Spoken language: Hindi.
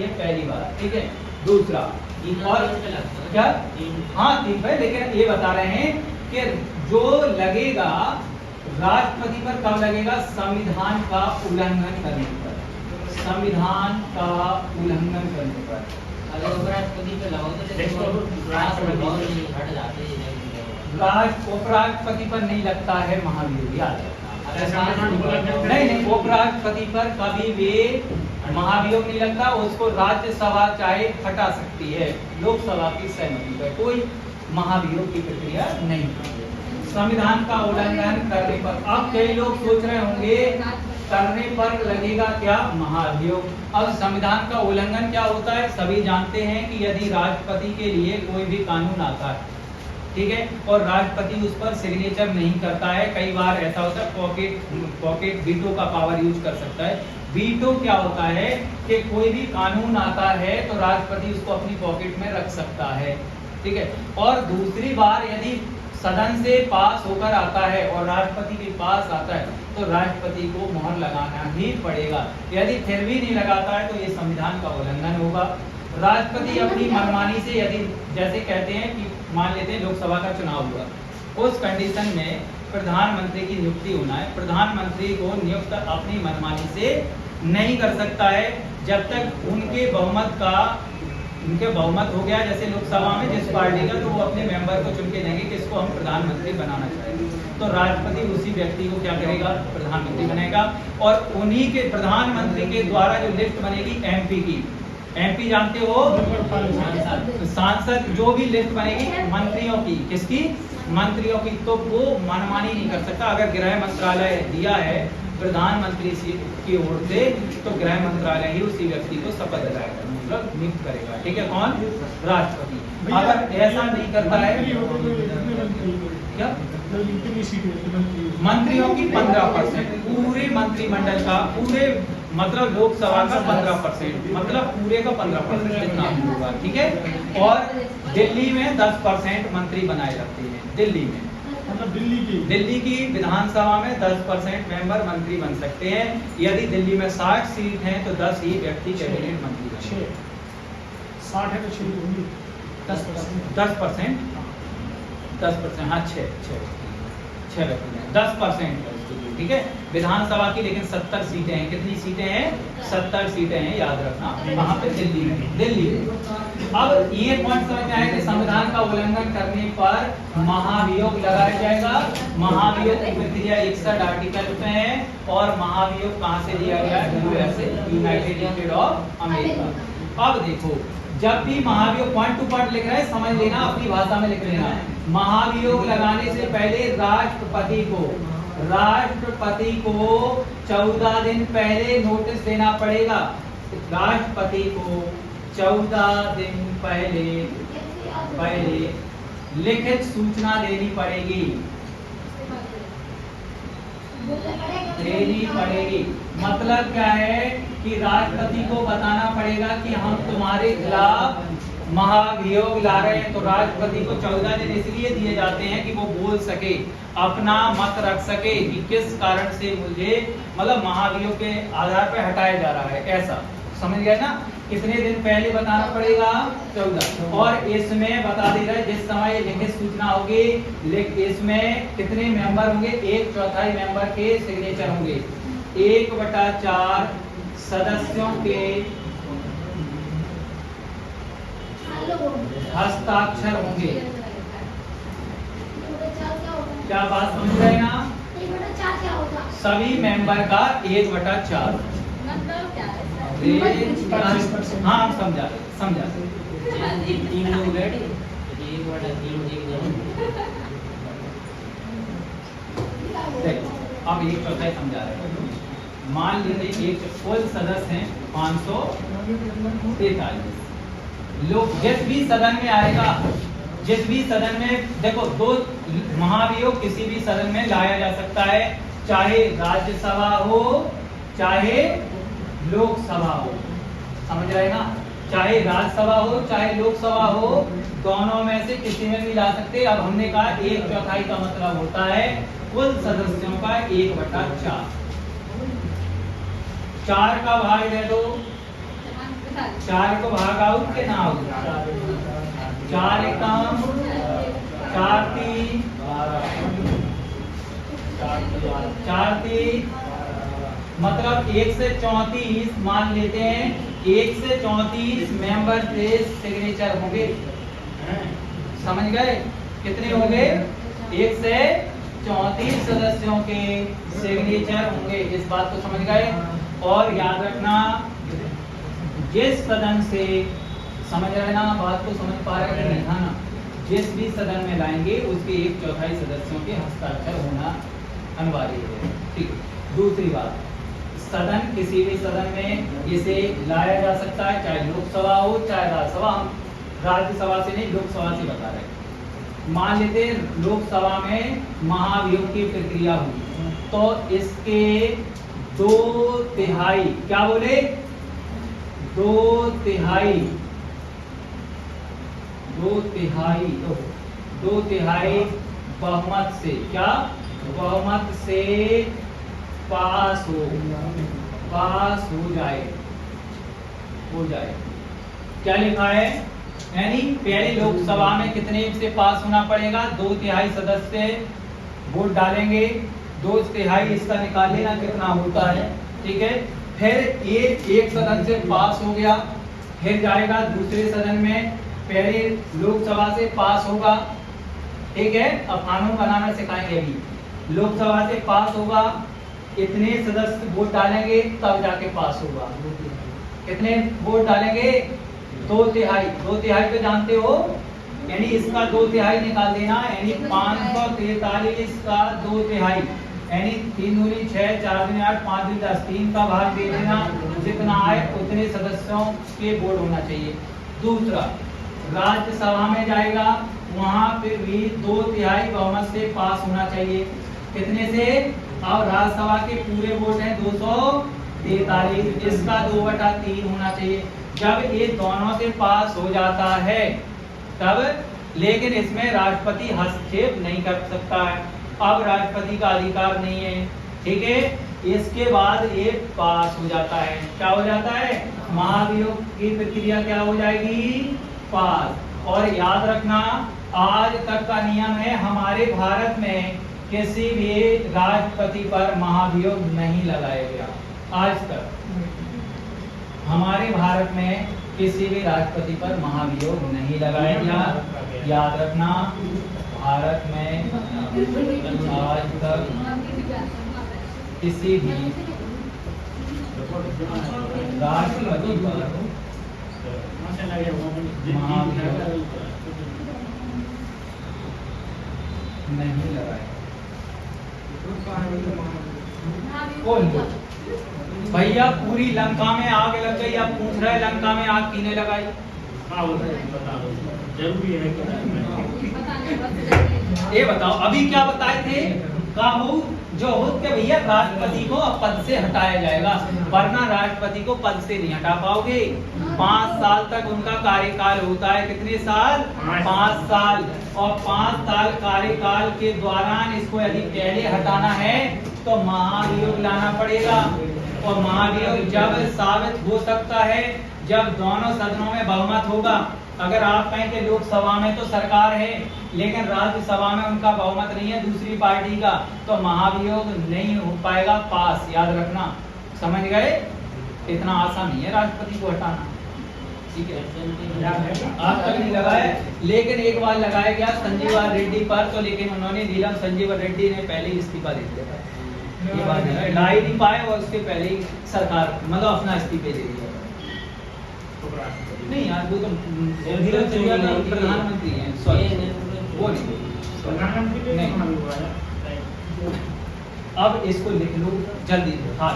है पहली बात, ठीक है। दूसरा और क्या, हाँ 3 पे, लेकिन ये बता रहे हैं कि जो लगेगा राष्ट्रपति पर कब लगेगा, संविधान का उल्लंघन करने पर, संविधान का उल्लंघन करने पर। अगर उपराष्ट्रपति पे लगाओ तो राष्ट्रपति हट जाते हैं। उपराष्ट्रपति पर नहीं लगता है महाभियोग, याद रखना। नहीं, उपराष्ट्रपति पर कभी भी महाभियोग नहीं लगता, उसको राज्यसभा चाहे हटा सकती है, लोकसभा की सहमति पर कोई महाभियोग की प्रक्रिया नहीं। संविधान का उल्लंघन करने पर, अब कई लोग सोच रहे होंगे करने पर लगेगा क्या, महाभियोग। अब संविधान का उल्लंघन क्या होता है, सभी जानते हैं कि यदि राष्ट्रपति के लिए कोई भी कानून आता है, ठीक है, और राष्ट्रपति उस पर सिग्नेचर नहीं करता है, कई बार ऐसा होता है पॉकेट वीटो का पावर यूज कर सकता है। वीटो क्या होता है कि कोई भी कानून आता है तो राष्ट्रपति उसको अपनी पॉकेट में रख सकता है, ठीक है। और दूसरी बार यदि सदन से पास होकर आता है और राष्ट्रपति के पास आता है तो राष्ट्रपति को मोहर लगाना ही पड़ेगा। यदि फिर भी नहीं लगाता है तो ये संविधान का उल्लंघन होगा। राष्ट्रपति अपनी मनमानी से, यदि जैसे कहते हैं कि मान लेते हैं लोकसभा का चुनाव हुआ, उस कंडीशन में प्रधानमंत्री की नियुक्ति होना है, प्रधानमंत्री को नियुक्त अपनी मनमानी से नहीं कर सकता है जब तक उनके बहुमत हो गया, जैसे लोकसभा में जिस पार्टी का, तो वो अपने मेंबर को चुन के देंगे कि इसको हम प्रधानमंत्री बनाना चाहेंगे, तो राष्ट्रपति उसी व्यक्ति को क्या करेगा, प्रधानमंत्री बनेगा। और उन्हीं के प्रधानमंत्री के द्वारा जो लिस्ट बनेगी एमपी की, एमपी जानते हो, सांसद, जो भी लिस्ट बनेगी मंत्रियों की, किसकी, मंत्रियों की, तो वो मनमानी नहीं कर सकता। अगर गृह मंत्रालय दिया है प्रधानमंत्री की ओर से तो गृह मंत्रालय ही उसी व्यक्ति को शपथ दिलाएगा, मतलब नियुक्त करेगा, ठीक है, कौन, राष्ट्रपति। अगर ऐसा नहीं करता है क्या, मंत्रियों की 15%, पूरे मंत्रिमंडल का, पूरे मतलब लोकसभा का 15%, मतलब पूरे का 15% जितना होगा, ठीक है। और दिल्ली में 10% मंत्री बनाए जाते हैं, दिल्ली में, मतलब दिल्ली की विधानसभा में 10% मेंबर मंत्री बन सकते हैं। यदि दिल्ली में 60 सीट हैं तो 10 ही व्यक्ति कैबिनेट मंत्री बनेंगे। 60 है तो 6 होंगे, 10%, हाँ 6 व्यक्ति हैं, 10%, ठीक है, विधानसभा की। लेकिन 70 सीटें हैं, कितनी सीटें हैं, 70 सीटें हैं, याद रखना, वहां पे दिल्ली में। अब ये पॉइंट समझ में आया कि संविधान का उल्लंघन करने पर महाभियोग लगाया जाएगा। महाभियोग की प्रक्रिया 61 आर्टिकल पे है, और महाभियोग कहां से दिया गया है, USA, United state of America. अब देखो, जब भी महाभियोग, पॉइंट टू पॉइंट लिख रहे हैं, समझ लेना, अपनी भाषा में लिख लेना। महाभियोग लगाने से पहले राष्ट्रपति को 14 दिन पहले नोटिस देना पड़ेगा। राष्ट्रपति को 14 दिन पहले लिखित सूचना देनी पड़ेगी। मतलब क्या है कि राष्ट्रपति को बताना पड़ेगा कि हम तुम्हारे खिलाफ महाभियोग ला रहे हैं। तो राष्ट्रपति को 14 दिन इसलिए दिए जाते हैं कि वो बोल सके, अपना मत रख सके कि किस कारण से मुझे, मतलब महाभियोग के आधार पर हटाया जा रहा है, ऐसा समझ गए ना। कितने दिन पहले बताना पड़ेगा, 14। और इसमें बता दे रहे जिस समय लिखित सूचना होगी, इसमें कितने मेंबर होंगे, 1/4 मेंबर के सिग्नेचर होंगे, 1/4 सदस्यों के हस्ताक्षर होंगे। क्या बात समझ रहे ना, सभी मेंबर का 1/4, हाँ समझा। तीन लोग बैठे, 1/3 अब 1/4 समझा रहे हैं। मान लीजिए एक कुल सदस्य हैं 543 लोग। जिस भी सदन में आएगा, जिस भी सदन में, देखो 2 महाभियोग किसी भी सदन में लाया जा सकता है, चाहे राज्यसभा हो चाहे लोकसभा हो, समझ रहे ना, चाहे राज्यसभा हो चाहे लोकसभा हो, दोनों में से किसी में भी ला सकते। अब हमने कहा 1/4 का मतलब होता है कुल सदस्यों का 1/4। 4 का भाग दे दो 4 को भाग आउट के ना आउट 4 एकम 4 तीन 4 तीन मतलब 1 से 34 मान लेते हैं 1 से 34 मेंबर के सिग्नेचर होंगे। समझ गए कितने होंगे 1 से 34 सदस्यों के सिग्नेचर होंगे। इस बात को समझ गए। और याद रखना जिस सदन से समझ रहे ना बात को समझ पा रहे हैं नहीं ना जिस भी सदन में लाएंगे उसके 1/4 सदस्यों के हस्ताक्षर होना अनिवार्य है। ठीक है। दूसरी बात सदन किसी भी सदन में इसे लाया जा सकता है चाहे लोकसभा हो चाहे राज्यसभा। हम राज्यसभा से नहीं लोकसभा से बता रहे हैं। मान लेते लोकसभा में महाभियोग की प्रक्रिया हुई तो इसके 2/3 क्या बोले 2/3 बहुमत से क्या बहुमत से पास हो जाए क्या लिखा है यानी पहले लोकसभा में कितने से पास होना पड़ेगा 2/3 सदस्य वोट डालेंगे 2/3 इसका निकाल लेना कितना होता है। ठीक है। फिर एक सदन से पास हो गया फिर जाएगा दूसरे सदन में पहले लोकसभा से पास होगा। ठीक है। अब कानून बनाना सिखाएंगे अभी। लोकसभा से पास होगा इतने सदस्य वोट डालेंगे तब जाके पास होगा। कितने वोट डालेंगे 2/3 तो जानते हो यानी इसका 2/3 निकाल देना यानी 543 का 2/3 यानी 3 दूनी 6 4 दूनी 8 5 दूनी 10 3 का भाग दे देना जितना आए उतने सदस्यों के वोट होना चाहिए। दूसरा राज्यसभा में जाएगा वहां फिर भी 2/3 बहुमत से पास होना चाहिए। कितने से अब राज्यसभा के पूरे वोट हैं 243 इसका 2/3 होना चाहिए। जब ये दोनों से पास हो जाता है तब लेकिन इसमें राष्ट्रपति हस्तक्षेप नहीं कर सकता है। अब राष्ट्रपति का अधिकार नहीं है। ठीक है। इसके बाद ये पास हो जाता है क्या हो जाता है महाभियोग की प्रक्रिया क्या हो जाएगी पास। और याद रखना आज तक का नियम है हमारे भारत में किसी भी राष्ट्रपति पर महाभियोग नहीं लगाया गया। आज तक हमारे भारत में किसी भी राष्ट्रपति पर महाभियोग नहीं लगाया गया। याद रखना भारत में आज तक किसी भी राष्ट्रपति पर महाभियोग नहीं लगाया। कौन भैया पूरी लंका में आग लग गई अब पूछ रहे लंका में आग किने लगाई। ये बताओ अभी क्या बताए थे काहू जो के भैया राष्ट्रपति को अब पद से हटाया जाएगा वरना राष्ट्रपति को पद से नहीं हटा पाओगे। 5 साल तक उनका कार्यकाल होता है। कितने साल 5 साल। और 5 साल कार्यकाल के दौरान इसको यदि पहले हटाना है तो महाभियोग लाना पड़ेगा। और महाभियोग जब साबित हो सकता है जब दोनों सदनों में बहुमत होगा। अगर आप कहें कि लोकसभा में तो सरकार है लेकिन राज्यसभा में उनका बहुमत नहीं है दूसरी पार्टी का तो महाभियोग नहीं हो पाएगा पास। याद रखना समझ गए। इतना आसान नहीं है राष्ट्रपति को हटाना। ठीक है। आज तक नहीं लगाया लेकिन एक बार लगाया गया संजीव रेड्डी पर तो लेकिन उन्होंने नीलम संजीव रेड्डी ने पहले ही इस्तीफा दे दिया था। ये बात ला ही नहीं पाए और उसके पहले ही सरकार मतलब अपना इस्तीफे दे दिया। नहीं यार वो तो प्रधानमंत्री हैं वो नहीं। अब इसको लिख लो जल्दी। हाँ